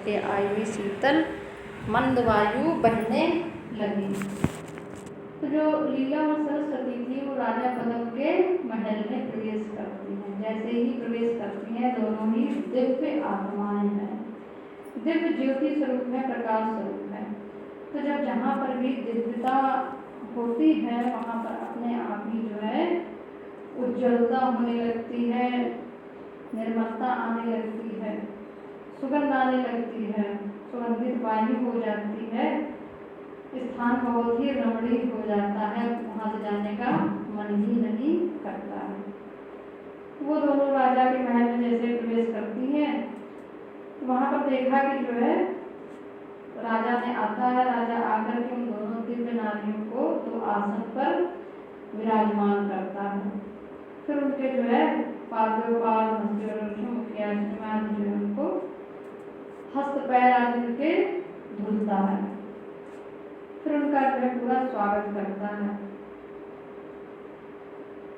झटके आई हुई शीतल मंद वायु बहने लगी। तो जो लीला और सरस्वती थी वो राजा पदम के महल में प्रवेश करती हैं। जैसे ही प्रवेश करती हैं दोनों ही दिव्य आत्माएं हैं, दिव्य ज्योति स्वरूप है, प्रकाश स्वरूप है। तो जब जहाँ पर भी दिव्यता होती है वहाँ पर अपने आप ही जो है उज्ज्वलता होने लगती है, निर्मलता आने लगती है, सुगंध आने लगती है, सुगंधित वायु हो जाती है, स्थान बहुत ही रमणीय हो जाता है, वहाँ से जाने का मन ही नहीं करता है। वो दोनों राजा के महल में जैसे प्रवेश करती हैं तो वहाँ पर देखा कि जो है राजा ने आता है, राजा आकर के उन दोनों दिव्य नारियों को तो आसन पर विराजमान करता है। फिर उनके जो है पादोपाद मुखिया जो है उनको हस्त पैर आदि के धुलता है, फिर उनका जो है पूरा स्वागत करता है।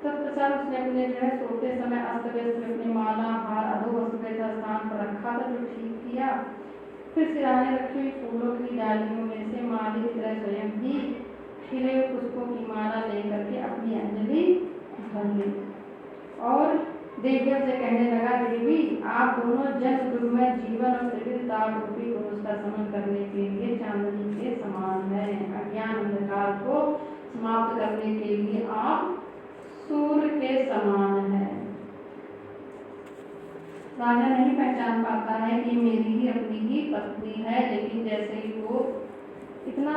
तत्पश्चात उसने अपने जो है सोते समय अस्त व्यस्त अपनी माला हार अधोवस्त्र स्थान पर रखा था, जो ठीक किया। फिर सिराने रखी हुई फूलों की डालियों में से माली की तरह स्वयं भी खिले पुष्पों की माला लेकर के अपनी अंजलि भर ली और देवियों से कहने लगा, देवी आप दोनों जन्म दुर्मय जीवन और त्रिविध ताप रूपी पुरुष का समन करने के लिए चांदनी के समान है। अज्ञान अंधकार को समाप्त करने के लिए आप सूर्य के समान है। राजा नहीं पहचान पाता है कि मेरी ही अपनी ही पत्नी है, लेकिन जैसे ही वो इतना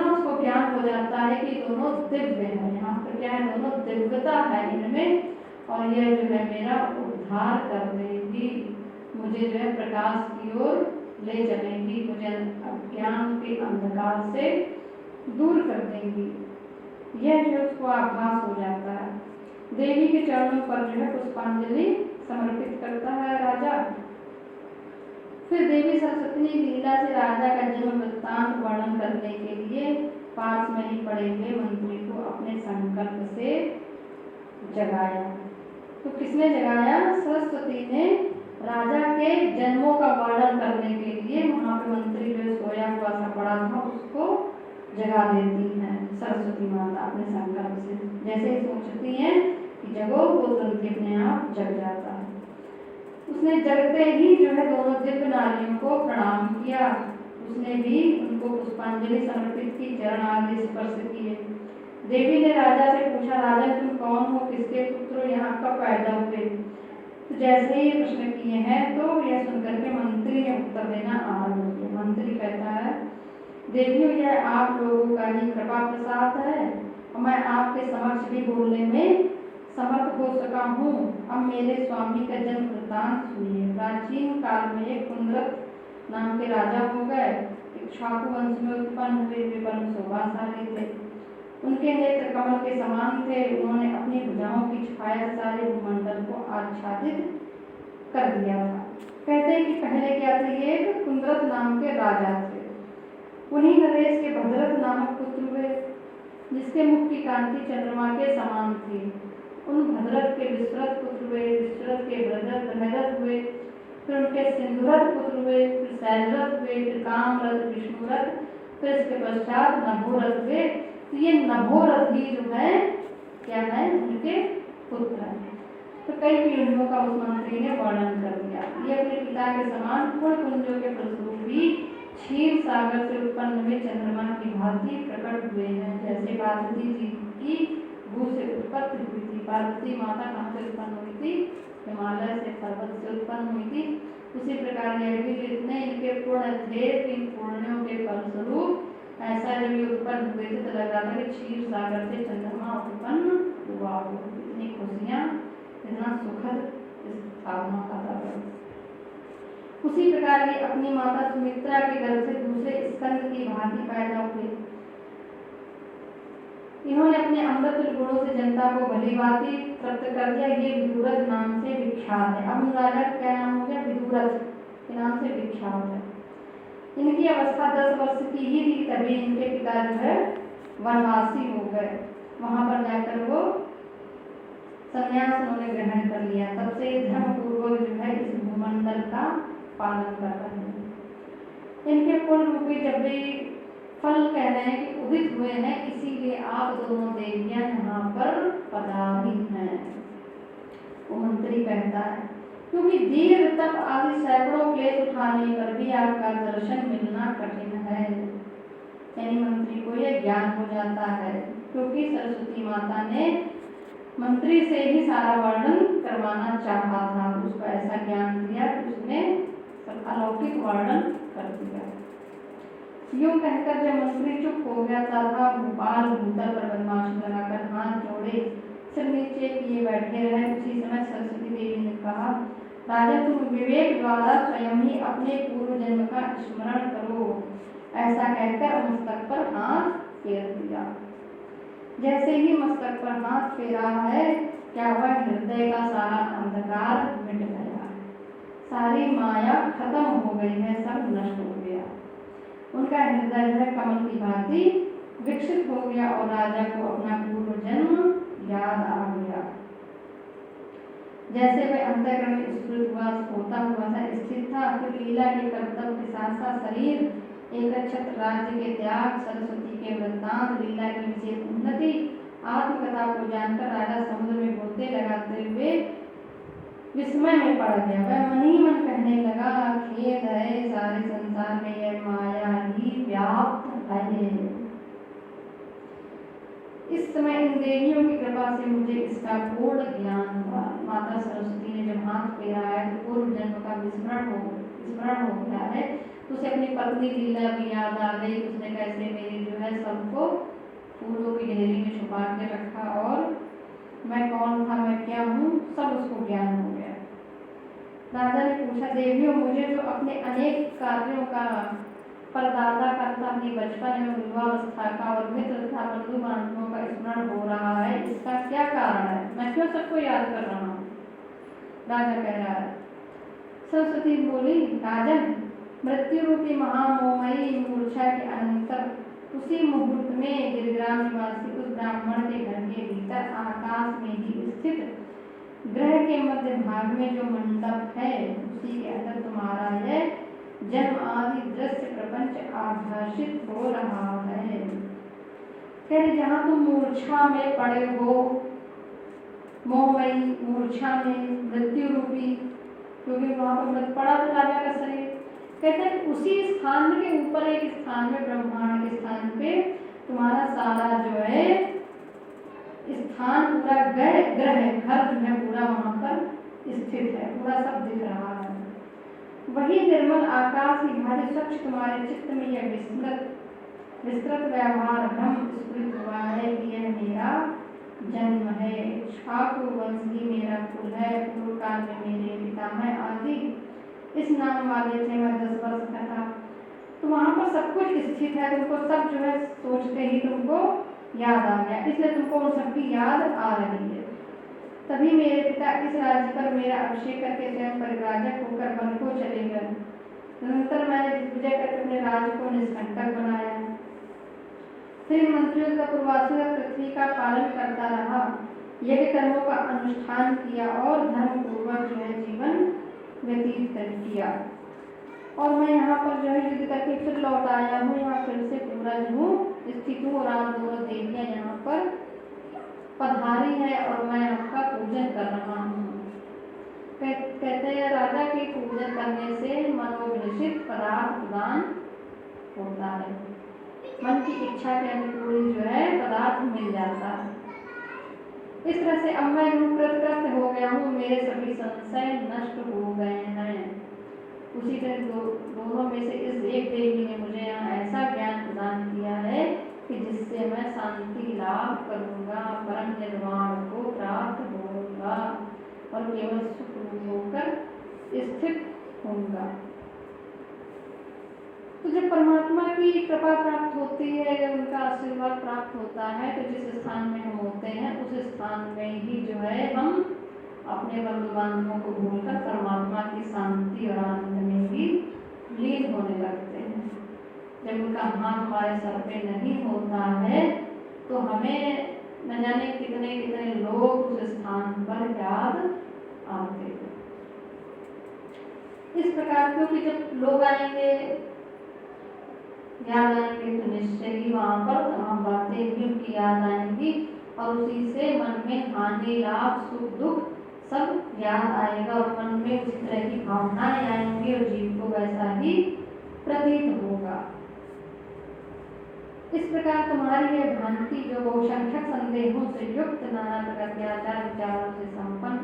उसको ज्ञान हो जाता है कि दोनों दिव्य है, यहाँ पर क्या है, दोनों दिव्यता है इनमें, और यह जो है मेरा उद्धार कर देगी, मुझे जो है प्रकाश की ओर ले चलेंगी, मुझे अज्ञान के अंधकार से दूर कर देंगी। यह जो उसको आभास हो जाता है। देवी के चरणों पर जो है पुष्पांजलि समर्पित करता है राजा। फिर देवी सरस्वती ने लीला से राजा का जन्म वृत्तांत वर्णन करने के लिए पास में ही पड़े हुए मंत्री को अपने संकल्प से जगाया। तो किसने जगाया? सरस्वती ने राजा के जन्मों का वर्णन करने के लिए वहाँ पे मंत्री जो सोया हुआ सा पड़ा था उसको जगा देती हैं सरस्वती माता अपने संकल्प से। जैसे ही सोचती हैं कि जगो वो तुरंत अपने आप जग जाता है। उसने जगते ही जो है दोनों दिव्य नारियों को प्रणाम किया। उसने भी उनको पुष्पांजलि समर्पित की, चरण आदि स्पर्श किए। देवी ने राजा से पूछा, राजा तुम कौन हो, किसके पुत्र, यहाँ कब पैदा हुए? तो जैसे ही प्रश्न किए हैं तो यह सुनकर के मंत्री ने उत्तर देना आरंभ किया। मंत्री कहता है, देवियों यह आप लोगों का ही कृपा प्रसाद है और मैं आपके समक्ष भी बोलने में समर्थ हो सका हूँ। अब मेरे स्वामी का जन्म वृत्तांत सुनिए। प्राचीन काल में एक कुंद्रत नाम के राजा हो गए, इक्ष्वाकु वंश में उत्पन्न हुए, वे परम शोभाशाली थे। उनके नेत्र कमल के समान थे। उन्होंने अपनी भुजाओं की छाया सारे भूमंडल को आच्छादित कर दिया था। कहते हैं कि पहले क्या थे, ये एक कुंद्रत नाम के राजा थे। उन्हीं नरेश के भद्रथ नामक पुत्र हुए, जिसके मुख की कांति चंद्रमा के समान थी। उन भद्रथ के विश्वरथ पुत्र हुए, विश्वरथ के बृहदरथ हुए, फिर उनके सिंधुरथ पुत्र हुए, फिर शैलरथ हुए, फिर कामरथ, विष्णुरथ, फिर इसके पश्चात नभोरथ हुए। तो ये नभोरथ ही जो है क्या है, उनके पुत्र हैं। तो कई पीढ़ियों का उस मंत्री ने वर्णन कर दिया। ये अपने पिता के समान पूर्ण कुंजों के फलस्वरूप भी क्षीर सागर से उत्पन्न हुए चंद्रमा की भांति प्रकट हुए हैं। जैसे पार्वती जी की भू से उत्पत्ति हुई थी। पार्वती माता कहाँ से उत्पन्न हुई थी? हिमालय से, पर्वत से उत्पन्न हुई थी। उसी प्रकार यह भी जितने इनके पूर्ण थे, इन पुण्यों के फलस्वरूप ऐसा जब ये उत्पन्न हुए थे तो लगा था कि क्षीर सागर से चंद्रमा उत्पन्न हुआ हो। इतनी खुशियाँ, इतना सुखद भावना का था। उसी प्रकार ये अपनी माता सुमित्रा के गर्भ से दूसरे स्कंद की भांति पैदा हुए। इन्होंने अपने अमृत गुणों से जनता को भली भांति तृप्त कर दिया। ये विदुरथ नाम से विख्यात है। अब राजा का क्या नाम हो गया? विदुरथ के नाम से विख्यात है। इनकी अवस्था 10 वर्ष की ही थी तभी इनके पिता जो है वनवासी हो गए। वहां पर जाकर वो संन्यास उन्होंने ग्रहण कर लिया। तब से धर्म पूर्वक जो है इस भूमंडल का पालन कर रहे हैं। इनके कुल रूपी जब भी फल कह रहे हैं कि उदित हुए हैं, इसीलिए आप दोनों देवियां यहाँ पर पधारी हैं। वो मंत्री कहता है क्योंकि दीर्घ तप आदि सैकड़ों क्लेश उठाने पर भी आपका दर्शन मिलना कठिन है। यानी मंत्री को यह ज्ञान हो जाता है, क्योंकि सरस्वती माता ने मंत्री से ही सारा वर्णन करवाना चाहा था। उसको ऐसा ज्ञान दिया कि उसने अलौकिक वर्णन कर दिया। यूं कहकर जब मंत्री चुप हो गया था, भोपाल भूतल पर बदमाशी लगाकर हाथ जोड़े सिर नीचे किए बैठे रहे। उसी समय सरस्वती देवी ने कहा, राजा तुम विवेक द्वारा स्वयं ही अपने पूर्व जन्म का स्मरण करो। ऐसा कहकर मस्तक पर हाथ फेर दिया। जैसे ही मस्तक पर हाथ फेरा है, क्या हुआ, हृदय का सारा अंधकार मिट गया, सारी माया खत्म हो गई है, सब नष्ट हो गया। उनका हृदय है कमल की भांति विकसित हो गया और राजा को अपना पूर्व जन्म याद आ गया। जैसे वे अंतःकरण में स्फुरित हुआ, होता हुआ सा स्थिर था। फिर लीला के कर्तव्य के साथ साथ शरीर, एकच्छत्र राज्य के त्याग, सरस्वती के वृत्तांत, लीला की विशेष उन्नति, आत्मकथा को जानकर राजा समुद्र में गोते लगाते हुए विस्मय में पड़ गया। वह मन ही मन कहने लगा, खेद है, सारे संसार में यह माया ही व्याप्त है। इस समय इन देवियों की कृपा से मुझे इसका पूर्ण ज्ञान हुआ। माता सरस्वती ने जब हाथ फेरा है तो पूर्व जन्म का स्मरण हो गया है। तो उसे अपनी पत्नी लीला भी याद आ गई। उसने कैसे मेरे जो है सबको फूलों की ढेरी में छुपा के रखा और मैं कौन था, मैं क्या हूँ, सब उसको ज्ञान हो गया। राजा ने पूछा, देवियों मुझे जो अपने अनेक कार्यों का परदादा करता अपनी बचपन में युवावस्था का और मित्र तथा बंधु बांधवों का स्मरण हो रहा है, इसका क्या कारण है? मैं क्यों सबको याद कर रहा हूँ? राजा कह रहा है। सरस्वती बोली, राजन, मृत्यु रूपी महामोहमयी मूर्छा के अनंतर उसी मुहूर्त में गिरिग्राम निवासी उस ब्राह्मण के घर के भीतर आकाश में ही स्थित ग्रह के मध्य भाग में जो मंडप है, उसी के अंदर तुम्हारा यह जन्म आदि दृश्य प्रपंच आभाषित हो रहा है। फिर जहाँ तुम मूर्छा में पड़े हो, मोहमयी मूर्छा में मृत्यु रूपी, क्योंकि वहां पर मृत पड़ा था राजा का शरीर, कहते हैं उसी स्थान के ऊपर एक स्थान में, ब्रह्मांड के स्थान पे तुम्हारा सारा जो है स्थान, पूरा ग्रह घर जो है पूरा वहां पर स्थित है, पूरा सब दिख रहा है। वही निर्मल आकाश की भांति स्वच्छ तुम्हारे चित्त में यह विस्तृत व्यवहार ब्रह्म स्फुरित हुआ है कि यह मेरा जन्म है, ठाकुर वंश ही मेरा कुल है, पूर्व काल में मेरे पिता है आदि इस नाम वाले थे। मैं 10 वर्ष का था। तो वहाँ पर सब कुछ स्थित है, तुमको सब जो है सोचते ही तुमको याद आ गया, इसलिए तुमको उन सबकी याद आ रही है। तभी मेरे पिता इस राज्य पर मेरा अभिषेक करके स्वयं परिव्राजक होकर वन को चले गए। निरंतर मैंने दिग्विजय करके अपने राज्य को निष्कंटक बनाया। फिर मंत्रियों का पूर्वासी पृथ्वी का पालन करता रहा, यज्ञ कर्मों का अनुष्ठान किया और धर्म पूर्वक जो है जीवन व्यतीत किया। और मैं यहाँ पर जो है युद्ध करके फिर लौट आया हूँ, यहाँ फिर से पूरा जो स्थित हूँ और आप दोनों देवियाँ यहाँ पर पधारी है और मैं आपका पूजन कर रहा हूँ। कहते हैं राजा के पूजन करने से मनोभिलषित पदार्थ प्रदान होता है, मन की इच्छा के अनुकूल जो है पदार्थ मिल जाता है। इस तरह से अब मैं कृतकृत हो गया हूँ, मेरे सभी संशय नष्ट हो गए हैं। उसी तरह दोनों में से इस एक देवी ने मुझे यहाँ ऐसा ज्ञान प्रदान किया है कि जिससे मैं शांति लाभ करूँगा, परम निर्वाण को प्राप्त होऊंगा और केवल सुख होकर स्थित होऊंगा। तो जब परमात्मा की कृपा प्राप्त होती है, उनका आशीर्वाद प्राप्त होता है, तो जिस स्थान में हम होते हैं उस स्थान में ही जो है हम अपने बंधु बांधवों को भूलकर परमात्मा की शांति और आनंद में ही लीन होने लगते हैं। जब उनका हाथ हमारे सर पे नहीं होता है तो हमें न जाने कितने कितने लोग उस स्थान पर याद आते हैं। इस प्रकार क्योंकि जब लोग आएंगे याद आएंगे तो निश्चय ही वहाँ पर तमाम बातें भी उनकी याद आएंगी और उसी से मन में हानि लाभ सुख दुख सब याद आएगा और मन में उसी तरह की भावनाएं आएंगी और जीव को वैसा ही प्रतीत होगा। इस प्रकार तुम्हारी यह भ्रांति जो बहुसंख्यक संदेहों से युक्त नाना प्रकार के आचार विचारों से संपन्न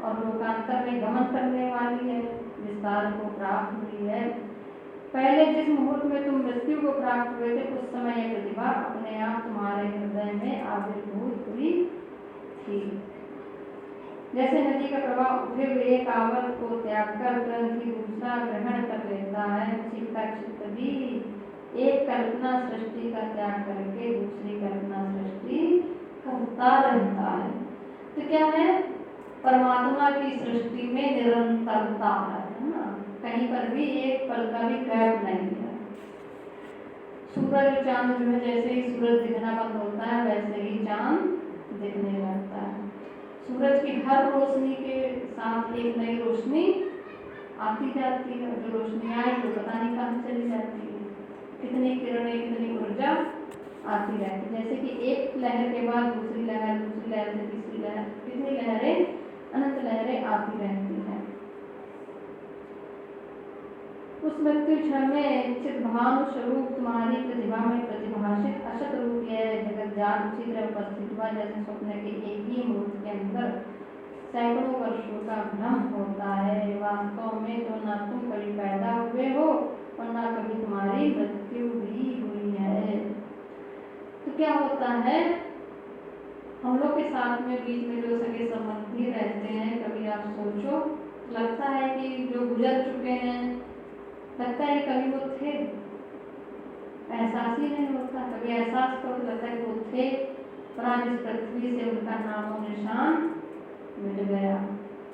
और लोकांतर में गमन करने वाली है, विस्तार को प्राप्त हुई है। पहले जिस मुहूर्त में तुम मृत्यु को प्राप्त हुए थे उस समय यह प्रतिभा अपने आप तुम्हारे हृदय में आविर्भूत हुई थी। जैसे नदी का प्रवाह उठे हुए एक आवत को त्याग कर तुरंत ही दूसरा ग्रहण कर लेता है, उसी का चित्त भी एक कल्पना सृष्टि का त्याग करके दूसरी कल्पना सृष्टि करता रहता है। तो क्या है, परमात्मा की सृष्टि में निरंतरता है ना, कहीं पर भी एक पल का भी गैप नहीं है। सूरज चांद जो है, जैसे ही सूरज दिखना बंद होता है वैसे ही चांद दिखने लगता है। सूरज की हर रोशनी के साथ एक नई रोशनी आती जाती है, जो रोशनी आई तो पता नहीं कहाँ चली जाती है, कितनी किरणें कितनी ऊर्जा आती रहती है। जैसे कि एक लहर के बाद दूसरी लहर से तीसरी लहर, कितनी लहरें अनंत लहरें आती रहती हैं। उस मृत्यु क्षण में चिद्भानु स्वरूप तुम्हारी प्रतिभा में प्रतिभाषित असत रूप यह जगत जान उसी तरह उपस्थित हुआ जैसे स्वप्न के एक ही मुहूर्त के अंदर सैकड़ों वर्षों का भ्रम होता है। वास्तव में तो ना तुम कभी पैदा हुए हो और ना कभी तुम्हारी मृत्यु भी हुई है। तो क्या होता है, हम लोग के साथ में बीच में जो सगे संबंधी रहते हैं, कभी आप सोचो, लगता है कि जो गुजर चुके हैं, लगता है कभी वो थे, एहसास ही नहीं होता। कभी एहसास करो तो लगता है वो थे, पर आज इस पृथ्वी से उनका नामो निशान मिट गया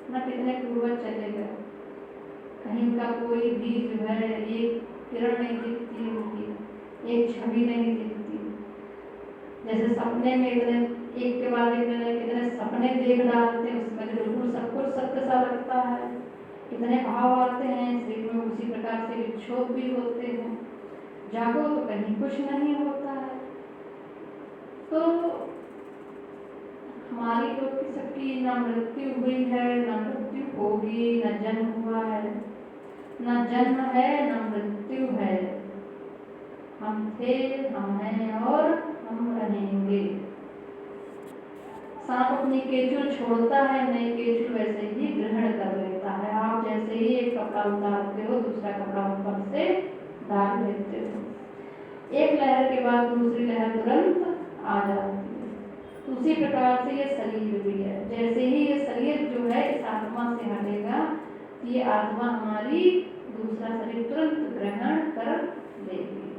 ना, कितने पूर्वज चले गए, कहीं उनका कोई भी जो है एक किरण नहीं दिखती, उनकी एक छवि नहीं दिखती। जैसे सपने में एक के बाद एक कितने सपने देख डालते हैं, उसमें तो बिल्कुल सब कुछ सत्य सा लगता है, कितने भाव आते हैं शरीर में, उसी प्रकार से विक्षोभ भी होते हैं। जागो तो कहीं कुछ नहीं होता है। तो हमारी लोग की सबकी न मृत्यु हुई है, न मृत्यु होगी, न जन्म हुआ है, न जन्म है, न मृत्यु है। हम थे, हम हैं और हम रहेंगे। सांप अपनी केचुल छोड़ता है, नई केचुल वैसे ही ग्रहण कर लेता है। आप जैसे ही एक कपड़ा उतारते हो दूसरा कपड़ा ऊपर से डाल लेते हो, एक लहर के बाद दूसरी लहर तुरंत आ जाती है। उसी प्रकार से ये शरीर भी है, जैसे ही ये शरीर जो है इस आत्मा से हटेगा, ये आत्मा हमारी दूसरा शरीर तुरंत ग्रहण कर लेगी।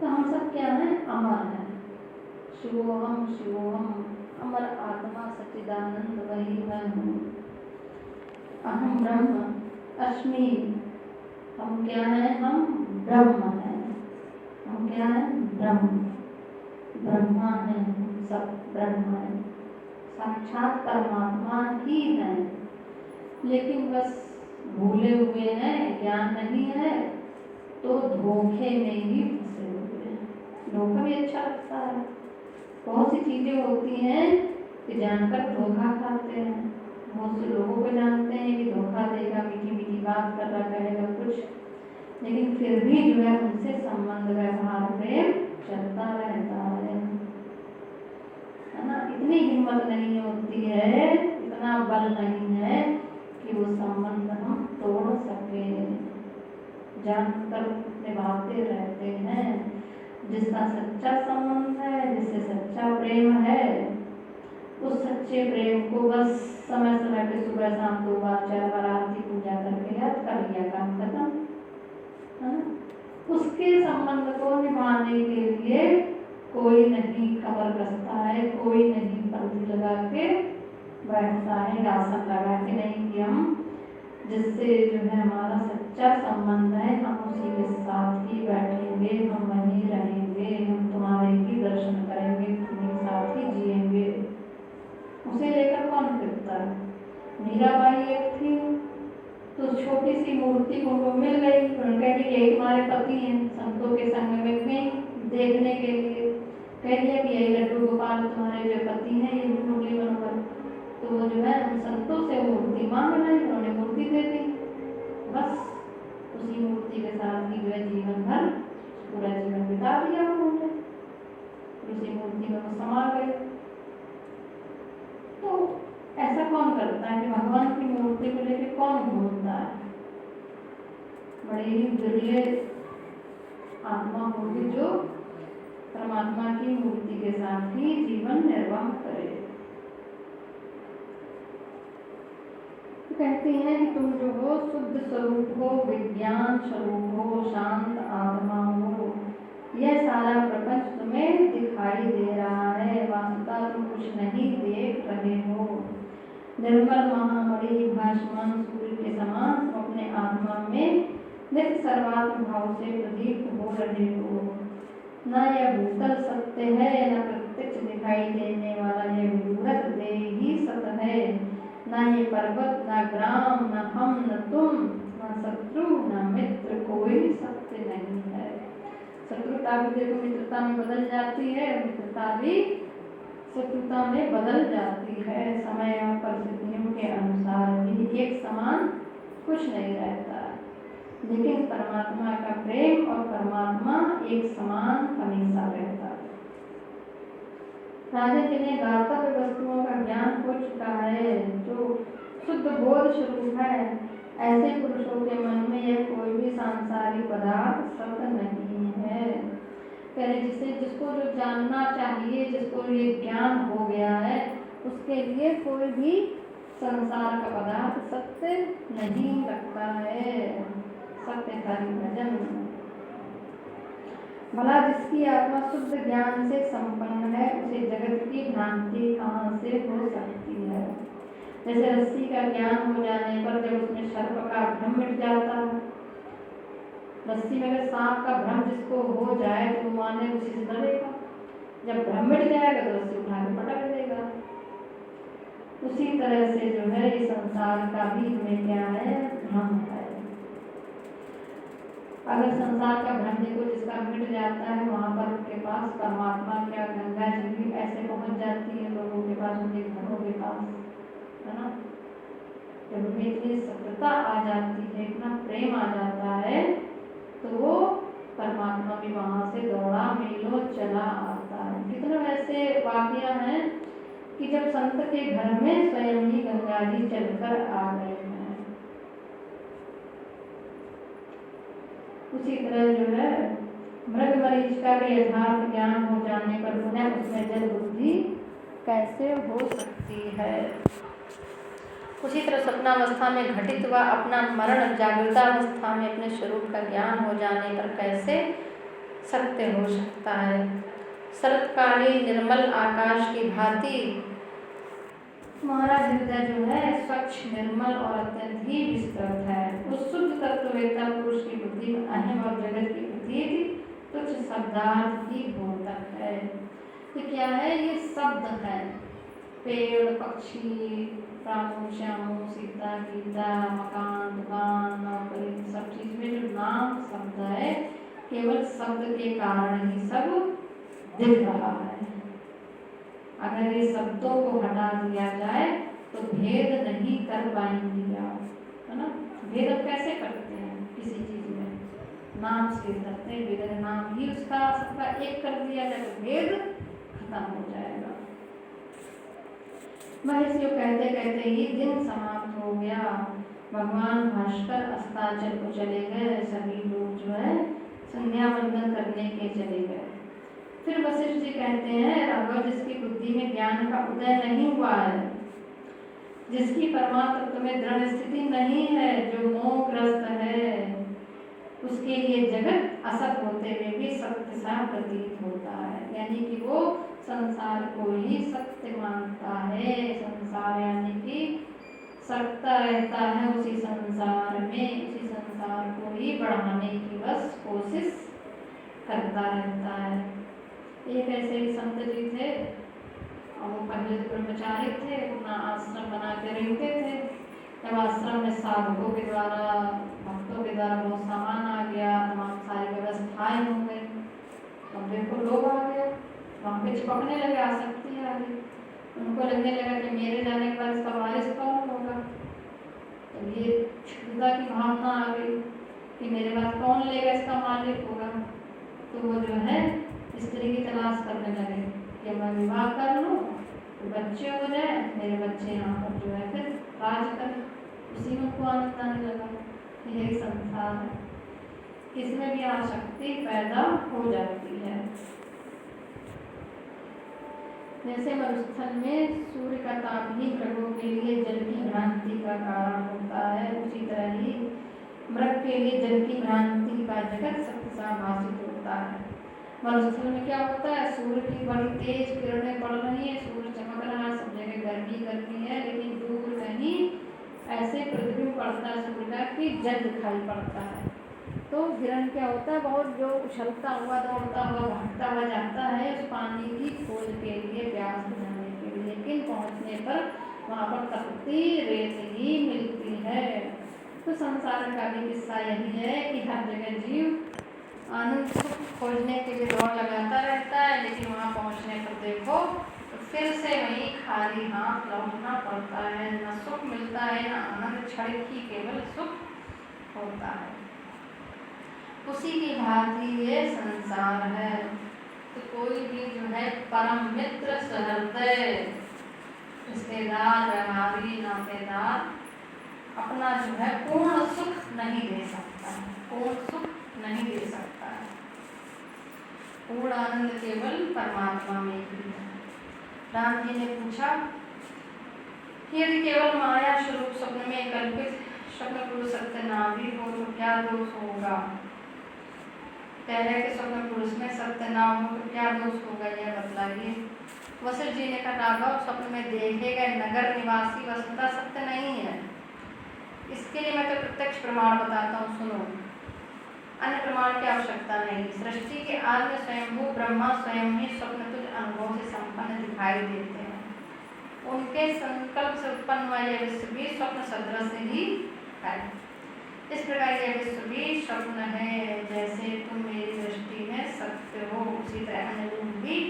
तो हम सब क्या हैं, अमर हैं। शिवोहम शिवोहम, अमर आत्मा सच्चिदानंद वही मैं हूँ। अहम ब्रह्म अस्मि, हम क्या हैं, हम ब्रह्म हैं। हम क्या हैं, ब्रह्म, ब्रह्मा हैं, सब ब्रह्म हैं, साक्षात परमात्मा ही हैं। लेकिन बस भूले हुए हैं, ज्ञान नहीं है तो धोखे में ही फंसे हुए हैं। धोखा भी अच्छा लगता है, बहुत सी चीजें होती हैं कि जानकर धोखा खाते हैं। बहुत से लोगों को जानते हैं कि धोखा देगा, मीठी मीठी बात कर रहा कहेगा कुछ, लेकिन फिर भी जो है उनसे संबंध व्यवहार प्रेम चलता रहता है ना। इतनी हिम्मत नहीं होती है, इतना बल नहीं है कि वो संबंध हम तोड़ सके, जानकर निभाते रहते हैं। जिसका सच्चा संबंध है, जिससे सच्चा प्रेम है, उस सच्चे प्रेम को बस समय समय पे सुबह शाम 2 बार 4 बार आरती पूजा करके याद कर लिया, काम खत्म है ना। उसके संबंध को निभाने के लिए कोई नहीं कमर कसता है, कोई नहीं पंक्ति लगा के बैठता है, आसन लगा के नहीं, कि हम जिससे जो है हमारा सच्चा संबंध है हम उसी के साथ ही बैठेंगे, हम वहीं रहेंगे, हम तुम्हारे ही दर्शन करेंगे, तुम्हारे साथ ही जिएंगे। उसे लेकर कौन फिरता है। मीराबाई एक थी तो छोटी सी मूर्ति उनको मिल गई, उन्होंने कहा कि यही तुम्हारे कौन घूमता है? बड़ी ही दुर्लभ आत्मा होगी जो परमात्मा की मूर्ति के साथ ही जीवन निर्वाह करे। तो कहते हैं कि तुम जो हो शुद्ध स्वरूप हो, विज्ञान स्वरूप हो, शांत आत्मा हो। यह सारा प्रपंच तुम्हें दिखाई दे रहा है, वास्तव तुम कुछ नहीं देख रहे हो। निर्मल महामणि भासमान सूर्य के समान तुम अपने आत्मा में नित्य सर्वात्म भाव से प्रदीप्त हो रहे हो। न यह भूतल सत्य है, न प्रत्यक्ष दिखाई देने वाला यह विदूरक देह ही सत्य है। न ये पर्वत, न ग्राम, न हम, न तुम, न शत्रु, न मित्र, कोई सत्य नहीं है। शत्रुता भी देखो मित्रता में बदल जाती है, मित्रता भी शत्रुता में बदल जाती है। समय और परिस्थितियों के अनुसार भी एक समान कुछ नहीं रहता, लेकिन परमात्मा का प्रेम और परमात्मा एक समान हमेशा रहता है। राजा जिन्हें गातव्य वस्तुओं का ज्ञान हो चुका है, जो शुद्ध बोध स्वरूप है, ऐसे पुरुषों के मन में यह कोई भी सांसारिक पदार्थ सत्य नहीं है। पहले जिसको जो जानना चाहिए, जिसको ये ज्ञान हो गया है, उसके लिए कोई भी संसार का पदार्थ सत्य नहीं लगता है। सत्य हरि भजन। भला जिसकी आत्मा शुद्ध ज्ञान से संपन्न है, उसे जगत की भ्रांति कहाँ से हो सकती है? जैसे रस्सी का ज्ञान हो जाने पर जब उसमें सर्प का भ्रम मिट जाता है, रस्सी में अगर सांप का भ्रम जिसको हो जाए तो माने उसी से डरेगा। जब भ्रम मिट जाएगा तो रस्सी उठा के पटक देगा। उसी तरह से जो है ये संसार का भी हमें क्या है? भ्रम है। अगर संसार का भ्रम को जिसका मिट जाता है, वहाँ पर उनके पास परमात्मा क्या गंगा जी भी ऐसे पहुँच जाती है लोगों के पास, उनके घरों के पास, है ना। जब उनमें इतनी सत्यता आ जाती है, इतना प्रेम आ जाता है, तो वो परमात्मा भी वहाँ से दौड़ा मीलों चला आता है। कितने ऐसे वाक़या हैं कि जब संत के घर में स्वयं ही गंगा जी चलकर आ गए हैं। उसी तरह जो है मृग मरीच का भी यथार्थ ज्ञान हो जाने पर पुनः उसमें जल बुद्धि कैसे हो सकती है? उसी तरह स्वप्नावस्था में घटित हुआ अपना मरण जागृतावस्था में अपने स्वरूप का ज्ञान हो जाने पर कैसे सत्य हो सकता है? शरतकालीन निर्मल आकाश की भांति तुम्हारा हृदय जो है स्वच्छ, निर्मल और अत्यंत ही विस्तृत है। उस शुद्ध तत्ववेत्ता पुरुष की बुद्धि में अहम और जगत की प्रतीत तुच्छ शब्दार्थ ही बोधक है। तो क्या है? ये शब्द है, पेड़, पक्षी, रामू, श्यामू, सीता, गीता, मकान, दुकान, नौकरी, सब चीज में जो नाम शब्द है, केवल शब्द के कारण ही सब दिख रहा है। अगर ये शब्दों को हटा दिया जाए तो भेद नहीं कर पाएंगे आप, है ना। भेद अब कैसे करते हैं? किसी चीज में नाम से करते हैं भेद, नाम ही उसका सबका एक कर दिया जाए तो भेद खत्म हो जाएगा। महर्षियों कहते कहते ही दिन समाप्त हो गया। भगवान भास्कर अस्ताचल को चले गए। सभी लोग जो है संध्या वंदन करने के चले गए। फिर वशिष्ठ जी कहते हैं, अगर जिसकी बुद्धि में ज्ञान का उदय नहीं हुआ है, जिसकी परमात्मा तत्व में दृढ़ स्थिति नहीं है, जो मोहग्रस्त है, उसके लिए जगत असत होते हुए भी सत्य सा प्रतीत होता है। यानी कि वो संसार को ही सत्य मानता है। संसार यानी कि सत्ता रहता है उसी संसार में, उसी संसार को ही बढ़ाने की बस कोशिश करता रहता है। एक ऐसे ही संत जी थे, और वो पहले ब्रह्मचारी थे, अपना आश्रम बना के रहते थे। जब आश्रम में साधकों के द्वारा, भक्तों के द्वारा बहुत सामान आ गया, तमाम सारी व्यवस्थाएं हो गई, तो देखो लोग आ गए, वहाँ पे चिपकने लगे, आसक्ति आ गई। उनको लगने लगा कि मेरे जाने के बाद इसका वारिस कौन होगा। तो ये क्षुद्रता की भावना आ गई कि मेरे बाद कौन लेगा, इसका मालिक होगा। तो वो जो है स्त्री की तलाश करने लगे कि मैं विवाह कर लूँ तो बच्चे हो जाए, मेरे बच्चे यहाँ पर जो है फिर राज करें। उसी में को आनंद आने लगा। यही संसार है, इसमें भी आसक्ति पैदा हो जाती है। जैसे मरुस्थल में सूर्य का ताप ही मृगों के लिए जल की भ्रांति का कारण होता है, उसी तरह ही मृग के लिए जल की भ्रांति का जगत सत्य सा भाषित होता है। मरुस्थल में क्या होता है, सूर्य की बड़ी तेज किरणें पड़ रही है, सूर्य चमक रहा है, सब जगह गर्मी गर्मी है, लेकिन दूर कहीं ऐसे प्रतिबिंब पड़ता है सूर्य का कि जल दिखाई पड़ता है। तो हिरण क्या होता है, बहुत जो उछलता हुआ दौड़ता हुआ भागता हुआ जाता है उस पानी की खोज के लिए, प्यास बुझाने के लिए, लेकिन पहुंचने पर वहाँ पर तपती रेत ही मिलती है। तो संसार का भी किस्सा यही है कि हर जगह जीव आनंद सुख खोजने के लिए दौड़ लगाता रहता है, लेकिन वहाँ पहुँचने पर देखो तो फिर से वही खाली हाथ लौटना पड़ता है, न सुख मिलता है न आनंद, क्षणिक ही केवल सुख होता है। उसी की भांति ये संसार है। तो कोई भी जो है परम मित्र सहृदय रिश्तेदार व्यवहारी नातेदार अपना जो है पूर्ण सुख नहीं दे सकता है, पूर्ण सुख नहीं दे सकता है। पूर्ण आनंद केवल परमात्मा में ही है। राम जी ने पूछा कि यदि केवल माया स्वरूप स्वप्न में कल्पित स्वप्न पुरुष सत्य ना भी हो तो क्या दोष होगा। कह रहे कि स्वप्न पुरुष में सत्य ना हो तो क्या दोष होगा, यह बतलाइए। वशिष्ठ जी ने कहा, राघव स्वप्न में देखे गए नगर निवासी वस्तुतः सत्य नहीं है। इसके लिए मैं तो प्रत्यक्ष प्रमाण बताता हूँ, सुनो। अन्य प्रमाण की आवश्यकता नहीं। सृष्टि के आदि में स्वयंभू ब्रह्मा स्वयं ही स्वप्न तुल्य अनुभव से संपन्न दिखाई देते हैं। उनके संकल्प से उत्पन्न हुआ यह विश्व भी स्वप्न सदृश ही है। इस प्रकार यह विश्व भी स्वप्न है। जैसे तुम मेरी दृष्टि में सत्य हो, उसी तरह अन्य लोग भी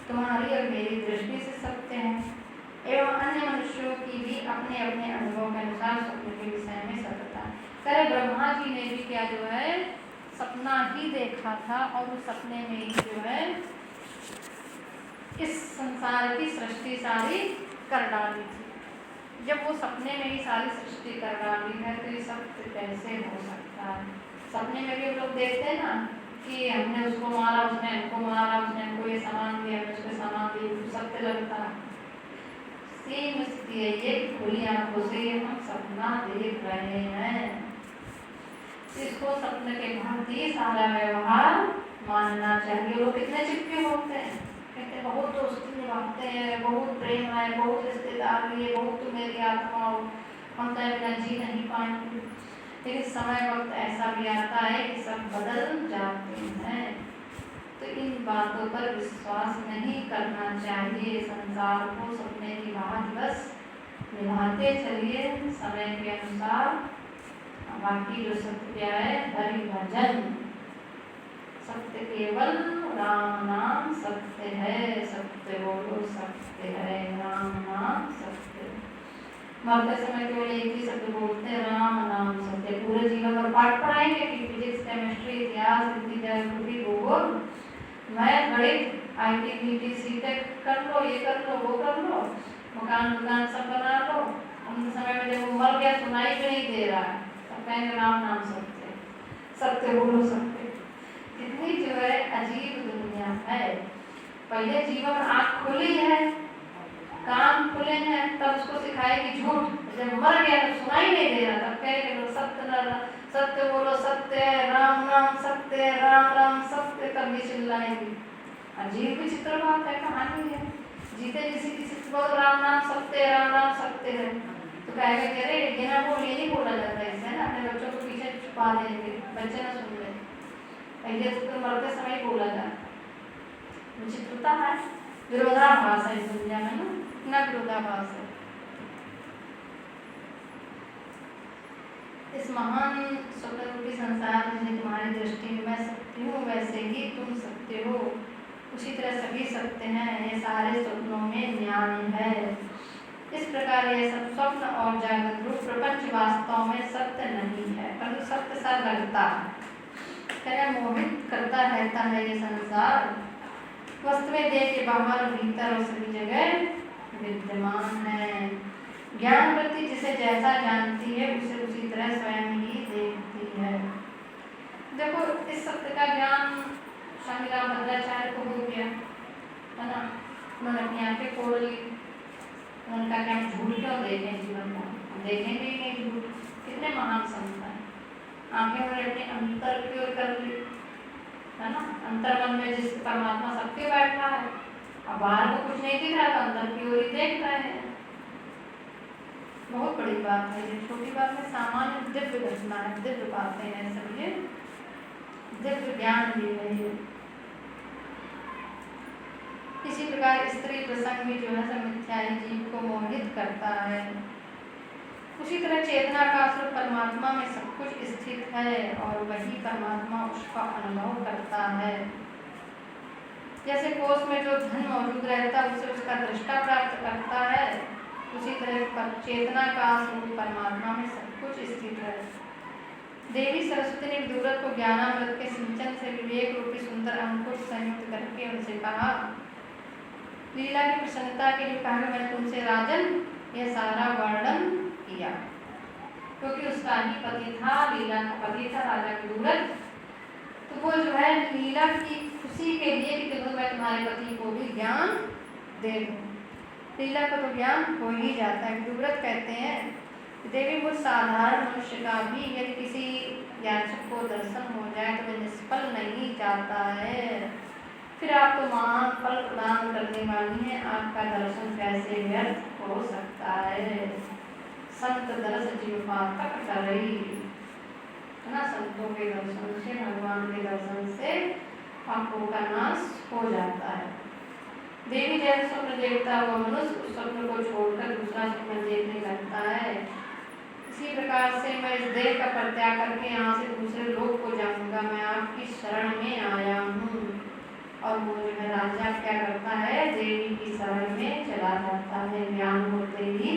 तुम्हारी और मेरी दृष्टि से सत्य हैं। एवं अन्य मनुष्यों की भी अपने अपने अनुभव के अनुसार स्वप्न के विषय में सत्यता। करे ब्रह्मा जी ने भी क्या जो है सपना ही देखा था, और उस सपने में ही जो है इस संसार की सृष्टि सारी कर डाली थी। जब वो सपने में ही सारी सृष्टि कर डाली है तो ये सत्य कैसे हो सकता है। सपने में भी हम लोग देखते हैं ना कि हमने उसको मारा, उसने हमको मारा, उसने हमको ये सामान दिया, हमने उसको सामान दिया, सत्य लगता है। सेम स्थिति है ये, खुली आंखों से हम सपना देख रहे हैं। इसको सपने के भांति सारा व्यवहार मानना चाहिए। वो कितने चिपके होते हैं, कहते बहुत दोस्ती निभाते हैं, बहुत प्रेम है, बहुत रिश्तेदारी है, बहुत तो मेरी आत्मा हो, हम तो बिना जी नहीं पाएंगे। लेकिन समय वक्त ऐसा भी आता है कि सब बदल जाते हैं। तो इन बातों पर विश्वास नहीं करना चाहिए। संसार को सपने की भांति बस निभाते चलिए समय के अनुसार। बाकी जो सत्य क्या है, हरि भजन सत्य, केवल राम नाम सत्य है। सत्य बोलो सत्य है, राम नाम सत्य। मरते समय केवल एक ही शब्द बोलते हैं, राम नाम सत्य। पूरे जीवन भर पाठ पढ़ाएंगे कि फिजिक्स केमिस्ट्री इतिहास हिंदी ज्योग्राफी भूगोल मैथ गणित IT BT C.Tech कर लो, ये कर लो, वो कर लो, मकान दुकान सब बना लो। उन समय में जब वो मर गया सुनाई भी नहीं दे रहा है, तब कहेंगे राम नाम सत्य, सत्य बोलो सत्य। कितनी जो है अजीब दुनिया है। पहले जीवन आँख खुली है, कान खुले हैं, तब उसको सिखाएगी झूठ। जब मर गया तो सुनाई नहीं दे रहा, तब कहेंगे सत्य बोलो सत्य, राम नाम सत्य, राम राम सत्य, तब भी चिल्लाएंगे। अजीब विचित्र बात है, कहानी है। जीते किसी बोलो राम नाम सत्य, राम नाम सत्य है, तो कहेगा कि अरे ये ना बोल, ये नहीं बोला जाता इससे ना, अपने बच्चों को पीछे छुपा देंगे, बच्चे ना सुन ले। पहले तो मरते समय बोला जाता। विचित्रता है, विरोधाभास है इस दुनिया में ना, इतना विरोधाभास है। इस महान स्वप्नरूपी संसार में तुम्हारी दृष्टि में मैं सत्य हूँ, वैसे ही तुम सत्य हो, उसी तरह सभी सत्य हैं। ये सारे स्वप्नों में ज्ञान है। इस प्रकार ये सब स्वप्न और जागृत रूप प्रपंच वास्तव में सत्य नहीं है, परंतु सत्य सा लगता है। मोहित करता रहता है ये संसार। वस्तु में देह के बाहर भीतर और सभी जगह विद्यमान है। ज्ञान वृत्ति जिसे जैसा जानती है उसे उसी तरह स्वयं ही देखती है। देखो इस सत्य का ज्ञान स्वामी रामभद्राचार्य को हो गया है ना, उन्होंने अपनी आंखें खोल ली। उन्होंने कहा कि हम झूठ क्यों देखें जीवन में, हम देखेंगे ही नहीं झूठ। कितने महान संत हैं, आंखें उन्होंने अपने अंतर की ओर कर ली है ना। अंतर मन में जिस परमात्मा सबके बैठा है, अब बाहर को कुछ नहीं दिख रहा तो अंदर की ओर ही देख रहे हैं। बहुत बड़ी बात है ये, छोटी बात में सामान्य दिव्य घटना है, दिव्य बातें हैं सब, ये दिव्य ज्ञान भी है ये। इसी प्रकार स्त्री प्रसंग भी जो है मिथ्याई जीव को मोहित करता है। उसी तरह चेतना का स्वरूप परमात्मा में सब कुछ स्थित है और वही परमात्मा उसका अनुभव करता है। जैसे कोष में जो धन मौजूद रहता है उसे उसका दृष्टा प्राप्त करता है, उसी तरह चेतना का स्वरूप परमात्मा में सब कुछ स्थित है। देवी सरस्वती ने विदुरथ को ज्ञानामृत के सिंचन से विवेक रूपी सुंदर अंकुश संयुक्त करके उनसे कहा, लीला की प्रसन्नता के लिए कहा, मैंने तुमसे राजन यह सारा वर्णन किया, क्योंकि उसका ही पति था, लीला का पति था राजा विदुरथ। तो वो जो है लीला की खुशी के लिए कि देखो मैं तुम्हारे पति को भी ज्ञान दे दूं, लीला का तो ज्ञान हो ही जाता है। विदुरथ कहते हैं देवी वो साधारण मनुष्य का भी यदि किसी याचक को दर्शन हो जाए तो वह निष्फल नहीं जाता है, फिर आप तो महान फल प्रदान करने वाली हैं, आपका दर्शन कैसे व्यर्थ हो सकता है। संत दर्श जीव पातक करई है ना, संतों के दर्शन से, भगवान के दर्शन से पापों का नाश हो जाता है। देवी जैसे स्वप्न देखता हुआ मनुष्य उस स्वप्न को छोड़कर दूसरा स्वप्न देखने लगता है, इसी प्रकार से मैं इस देह का परित्याग करके यहाँ से दूसरे लोक को जाऊंगा, मैं आपकी शरण में आया हूँ। और वो जो है राजा क्या करता है, देवी की शरण में चला जाता है, ज्ञान होते ही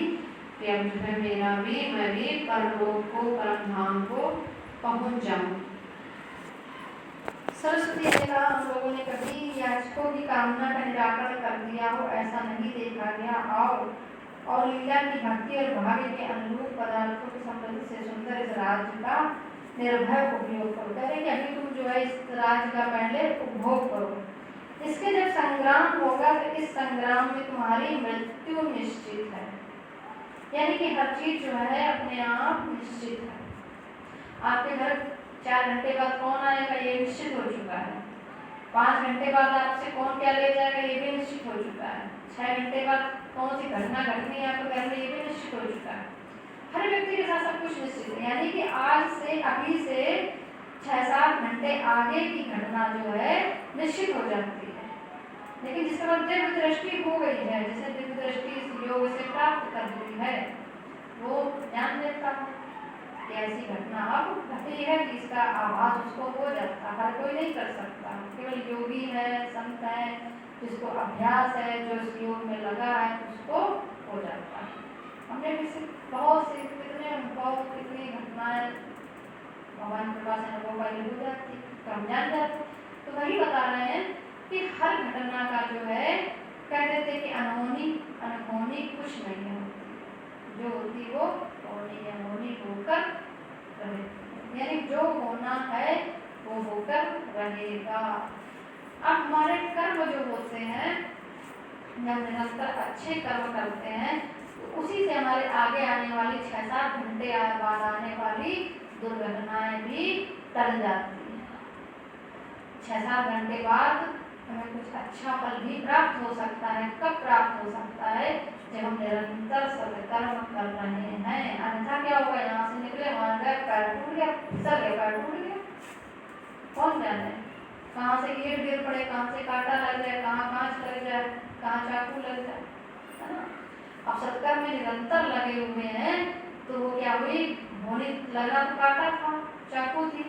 कि अब जो है मेरा भी, मैं भी परलोक को, परम धाम को पहुँच जाऊँ। सरस्वती ने कहा, हम लोगों ने कभी याचकों की कामना का निराकरण कर दिया हो ऐसा नहीं देखा गया, और लीला की भक्ति और भाग्य के अनुरूप पदार्थों की समृद्धि से सुंदर इस राज्य का निर्भय उपयोग करो। कह रहे कि अभी तुम जो है इस राज्य का पहले उपभोग करो, इसके जब संग्राम होगा तो इस संग्राम में तुम्हारी मृत्यु निश्चित है। यानी कि हर चीज जो है अपने आप निश्चित है। आपके घर 4 घंटे बाद कौन आएगा ये निश्चित हो चुका है, 5 घंटे बाद आपसे कौन क्या ले जाएगा ये भी निश्चित हो चुका है, 6 घंटे बाद कौन सी घटना घटनी है आपके घर में ये भी निश्चित हो चुका है। हर व्यक्ति के साथ सब कुछ निश्चित है, यानी कि आज से, अभी से 6-7 घंटे आगे की घटना जो है निश्चित हो जाती है। लेकिन जिसके बाद दिव्य दृष्टि हो गई है, जिसे दिव्य दृष्टि इस योग से प्राप्त कर ली है, वो ज्ञान देता है कि ऐसी घटना अब घटी है कि इसका आभास उसको हो जाता है। हर कोई नहीं कर सकता, केवल योगी है, संत है, जिसको अभ्यास है, जो इस योग में लगा है उसको हो जाता है। हमने किसी बहुत सी कितनी घटनाएं भगवान कृपा से अनुभव वाली हो जाती, तो हम जान जाते। तो वही बता रहे हैं कि हर घटना का जो है कह देते कि अनहोनी कुछ नहीं होती, जो होती वो होनी या होनी होकर रहे, यानी जो होना है वो होकर रहेगा। अब हमारे कर्म जो होते हैं, जब निरंतर अच्छे कर्म करते हैं तो उसी से हमारे आगे आने वाली 6-7 घंटे बाद आने वाली दुर्घटनाएं भी टल जाती हैं। 6-7 घंटे बाद हमें कुछ अच्छा फल भी प्राप्त हो सकता है। कब प्राप्त हो सकता है? जब हम निरंतर सत्कर्म कर रहे हैं। अन्यथा क्या होगा, यहाँ से निकले वहां गए, पैर टूट गया, सर गया, पैर टूट गया, कौन जाने कहाँ से ईंट गिर पड़े, कहाँ से कांटा लग जाए, कहाँ कांच लग जाए, कहाँ चाकू लग जाए, है ना। अब सत्कर्म में निरंतर लगे हुए हैं तो वो क्या हुई, होने लगा तो कांटा था, चाकू थी,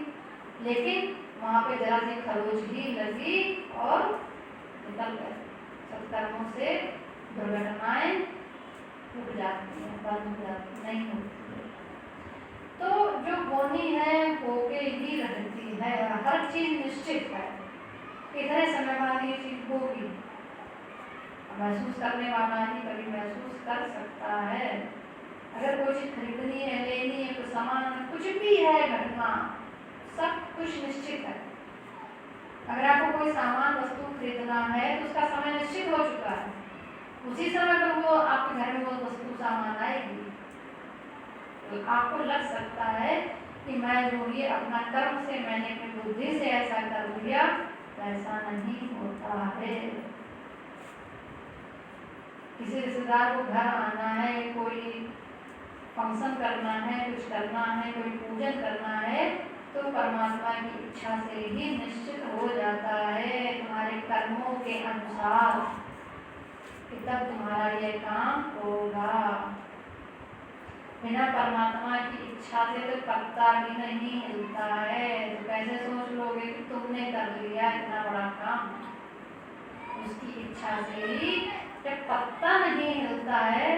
लेकिन वहां पे जरा सी खरोच ही लगी और निकल गए। सत्कर्मों से दुर्घटनाएं रुक जाती हैं, बंद हो जाती, नहीं होती है। तो जो होनी है होके ही रहती है, हर चीज निश्चित है, इतने समय बाद ये चीज होगी। महसूस करने वाला ही कभी महसूस कर सकता है अगर कोई चीज खरीदनी है, लेनी है, कुछ सामान, कुछ भी है घटना, सब कुछ निश्चित है। अगर आपको कोई सामान वस्तु खरीदना है तो उसका समय निश्चित हो चुका है, उसी समय पर वो आपके घर में वो वस्तु सामान आएगी। तो आपको लग सकता है कि मैं जो ये अपना कर्म से, मैंने अपनी बुद्धि से ऐसा कर लिया, ऐसा नहीं होता है। किसी रिश्तेदार को घर आना है, कोई फंक्शन करना है, कुछ करना है, कोई पूजन करना है, तो परमात्मा की इच्छा से ही निश्चित हो जाता है तुम्हारे कर्मों के अनुसार कि तब तुम्हारा ये काम होगा। बिना परमात्मा की इच्छा से तो पत्ता भी नहीं हिलता है। तो कैसे सोच लोगे कि तुमने कर लिया इतना बड़ा काम? उसकी इच्छा से ही जब पत्ता नहीं हिलता है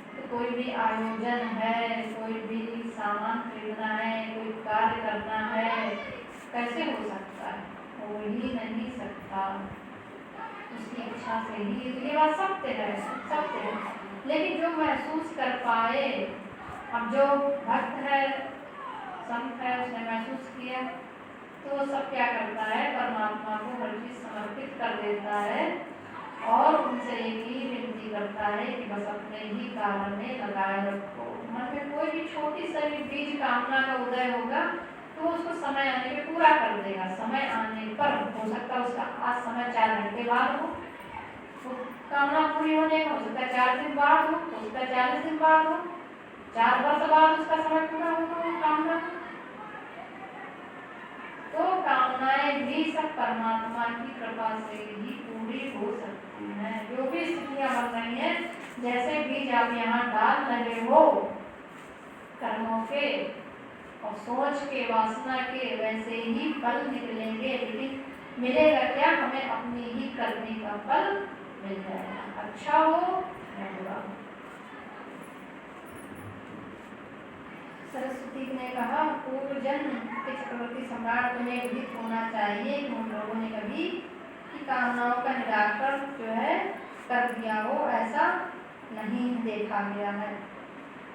तो कोई भी आयोजन है, कोई भी सामान खरीदना है, कोई कार्य करना है, कैसे हो सकता है? हो ही नहीं सकता, उसकी इच्छा से ही। तो ये बात सत्य है, सत्य है। लेकिन जो महसूस कर पाए, अब जो भक्त है, संत है, उसने महसूस किया तो सब क्या करता है, परमात्मा को हर चीज समर्पित कर देता है और उनसे एक ही विनती करता है कि बस अपने ही कार्य में लगाए रखो। मन में कोई भी छोटी सी भी बीज कामना का उदय होगा तो उसको समय आने पे पूरा कर देगा। समय आने पर हो सकता है उसका आज समय 4 घंटे बाद हो, तो कामना पूरी होने का हो सकता है 4 दिन बाद हो सकता है 40 दिन बाद हो, 4 वर्ष बाद उसका समय पूरा होगा कामना। तो कामनाएं भी सब परमात्मा की कृपा से ही पूरी हो सकती हैं। जो भी स्थितियां बन रही हैं, जैसे बीज आप यहाँ डाल रहे हो कर्मों के और सोच के, वासना के, वैसे ही फल निकलेंगे। लेकिन मिलेगा क्या? हमें अपनी ही करने का फल मिल जाएगा, अच्छा हो या बुरा हो। सरस्वती ने कहा, पूर्व जन्म के चक्रवर्ती सम्राट तुम्हें विदित होना चाहिए कि उन लोगों ने कभी की कामनाओं का निराकरण जो है कर दिया हो, ऐसा नहीं देखा गया है।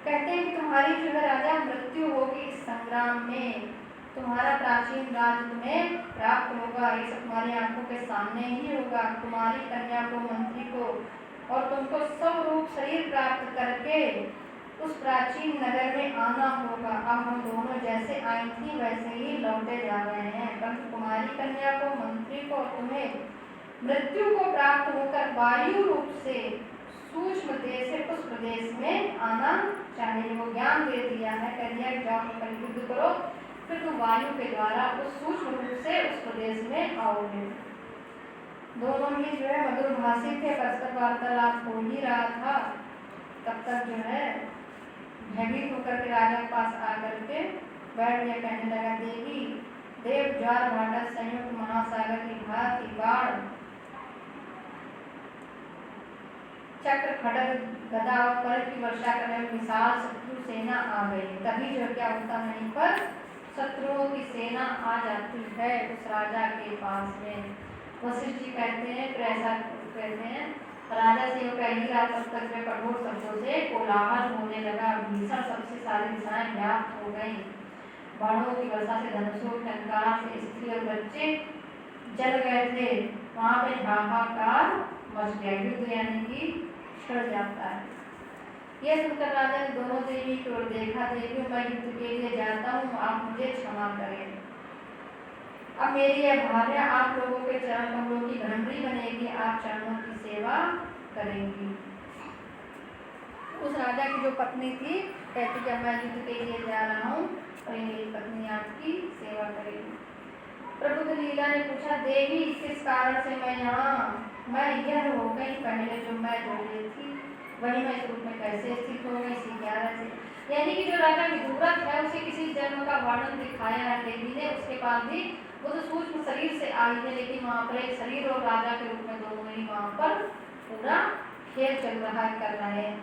कहते हैं कि तुम्हारी जो है राजा मृत्यु होगी इस संग्राम में, तुम्हारा प्राचीन राज तुम्हें प्राप्त होगा, ये सब तुम्हारी आंखों के सामने ही होगा। तुम्हारी कन्या को, मंत्री को और तुमको सब रूप शरीर प्राप्त करके उस प्राचीन नगर में आना होगा। अब हम दोनों जैसे आई थी वैसे ही लौटे जा रहे हैं, परंतु तुम्हारी कन्या को, मंत्री को, तुम्हें मृत्यु को प्राप्त होकर वायु रूप से सूक्ष्म देश से उस प्रदेश में आना चाहिए। वो ज्ञान दे दिया है, कह दिया जाओ कल युद्ध करो, फिर तुम वायु के द्वारा उस सूक्ष्म रूप से उस प्रदेश में आओगे। दोनों ही जो है मधुर भाषी थे, परस्पर वार्तालाप हो ही रहा था। तब तक जो है भयभीत होकर के राजा के पास आकर के बैठ गया, कहने लगा, देवी देव ज्वार भाटा संयुक्त महासागर की भांति बाढ़ चक्र खड़ग गदा और पर्वत की वर्षा करने में विशाल शत्रु सेना आ गई। तभी जो क्या होता वहीं पर शत्रुओं की सेना आ जाती है उस राजा के पास में। वशिष्ठ जी कहते हैं, फिर ऐसा कहते हैं, राजा से वो कह ही रहा तब तक में कठोर शब्दों से कोलाहल होने लगा। भीषण सबसे सारी दिशाएं व्याप्त हो गई। बाणों की वर्षा से, धनुषों की टंकार से स्त्री और बच्चे जल गए थे। वहां पे हाहाकार मच गया, युद्ध यानी कि छिड़ जाता है। ये सुनकर राजा ने दोनों देवी की ओर देखा, देवी मैं युद्ध के लिए जाता हूँ, आप मुझे क्षमा करें। अब मेरी यह भार्या आप लोगों के चरण कमलों की घंटी बनेगी, आप चरणों की सेवा करेंगी। उस राजा की जो पत्नी थी कहती कि मैं युद्ध के लिए जा रहा हूँ और मेरी पत्नी आपकी सेवा करेगी। प्रभु की लीला ने पूछा, देवी किस कारण से मैं यहाँ, मैं यह हो गई, पहले जो मैं जोड़ी थी वही मैं इस रूप में कैसे स्थित हो गई, इसी ग्यारह से। यानी कि जो राजा विदुरथ है उसे किसी जन्म का वर्णन दिखाया है देवी ने, उसके बाद भी वो तो सूक्ष्म शरीर से आई है, लेकिन वहाँ पर एक शरीर और राजा के रूप में दोनों ही वहाँ पर पूरा खेल चल रहा है, कर रहे हैं।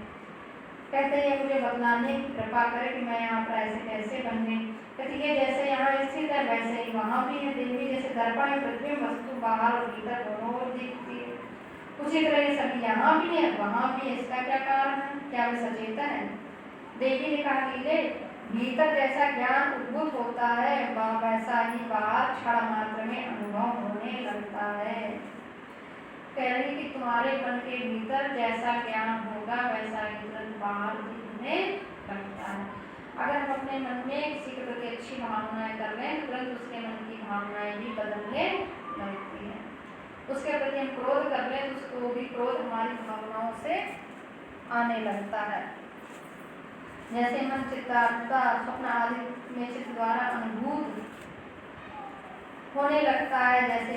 कहते हैं मुझे बतलाने की कृपा करे कि मैं यहाँ पर ऐसे कैसे बन गई। कहती है जैसे यहाँ स्थित है वैसे ही वहाँ भी है देवी, जैसे दर्पण में प्रतिबिंब वस्तु बाहर और भीतर दोनों ओर दिखती है, उसी तरह ये सभी यहाँ भी है वहाँ भी है। इसका क्या कारण है? क्या वे सचेतन है? देवी ने कहा नीले, भीतर जैसा ज्ञान उद्भुत होता है वैसा ही बाहर क्षण मात्र में अनुभव होने लगता है। कह रही कि तुम्हारे मन के भीतर जैसा ज्ञान होगा वैसा ही तुरंत बाहर दिखने लगता है। अगर हम अपने मन में किसी के प्रति अच्छी भावनाएं कर लें तो तुरंत उसके मन की भावनाएं भी बदलने लगती हैं। उसके प्रति हम क्रोध कर लें तो उसको भी क्रोध हमारी भावनाओं से आने लगता है। जैसे मन चित्तात्मता स्वप्न आदि में चित्त द्वारा अनुभूत होने लगता है, जैसे